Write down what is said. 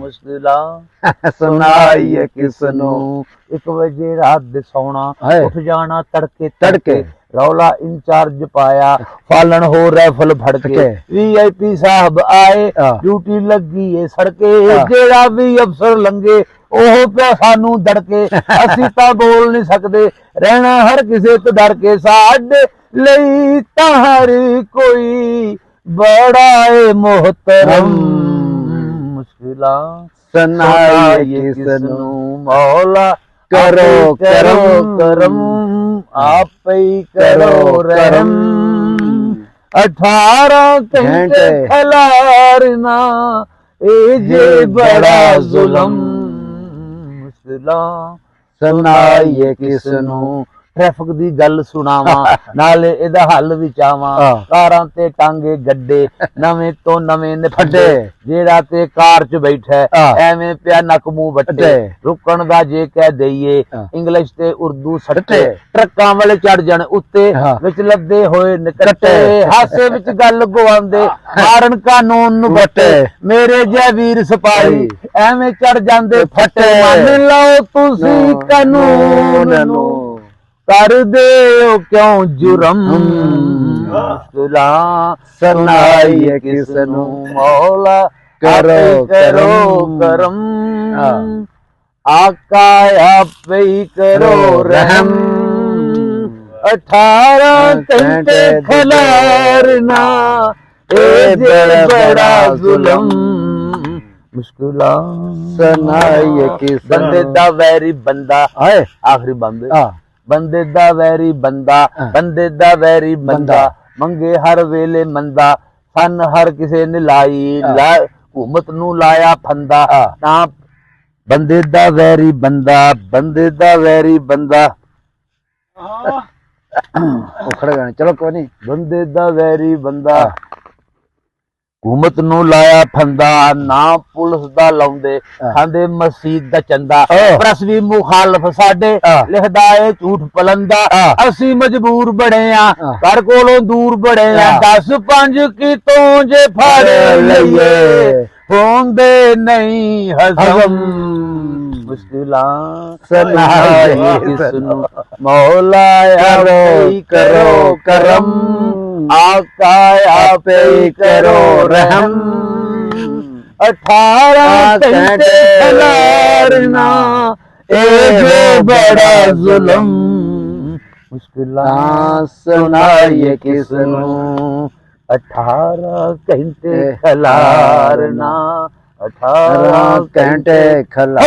मुश्किलां सुनाइए किसनू। 1 वजे रात दे सौना, उठ जाना तड़के तड़के, रौला इंचार्ज पाया, फालन हो रैफल भड़के, VIP साहब आए, ड्यूटी लगी है सड़के, जेड़ा भी अफसर लंघे ओह पे सानू दड़के, असी तां बोल नहीं सकदे, रहना हर किसे तो डर के, साडे लई तां हर कोई बड़ा है मोहतरम। मुश्किलां सुनाइए किसनू, मौला करो करो करम, आप ही करो रहम। 18 घंटे खलारना ए जे बड़ा जुलम। मुश्किलां सुनाइए किसनू, ट्रैफिक दी गल सुनावा नाले इहदा हल विचावा, कारां ते टांगे गड्डे नवें तो नवें ने फड्डे, जेड़ा ते कार च बैठा एवें पिया नक मूंह वट्टे, रुकण दा जे कह दईए इंग्लिश ते उर्दू सट्टे, ट्रकां वाले चढ़ जाण उत्ते विच लद्दे होए निकट्टे, हासे विच गल गवांदे मारन कानून नु बट्टे, मेरे जै वीर सिपाही एवें चढ़ जांदे फट्टे, मान लओ तुसी कानून नू कर दे क्यों जुर्म। मुश्किलां सुनाइए किसनू, मौला करो करो करम, आका आप ही करो रहम। 18 घंटे खलारना ए बड़ा जुलम। मुश्किलां सुनाइए किसनू, बंदे दा वैरी बंदा आखिरी बंदे दा वैरी बंदा, बंदे दा वैरी बंदा, मंगे हर वेले मंदा, सन हर किसे ने लाई, हुकूमत नू लाया फंदा, ना बंदे दा वैरी बंदा, बंदे दा वैरी बंदा। खड़े गाने चलो कोई नहीं। बंदे दा वैरी बंदा, हुकूमत नू लाया फंदा, ना पुलिस दा लाउंदे, खांदे मस्जिद दा चंदा, प्रस भी मुखालफ साडे लिखदा है झूठ पलंदा, असी मजबूर बड़े आ घर कोलों दूर बड़े आ, 10-5 कितों जे फड़ लईए होंदे नहीं हजम। मुश्किलां सुनाइए किसनू, मौला करो करम, आका आप ही करो रहम। 18 घंटे खलारना ए जो बड़ा जुलम। मुश्किलां सुनाइए किसनू, 18 घंटे खलारना, 18 घंटे खलार।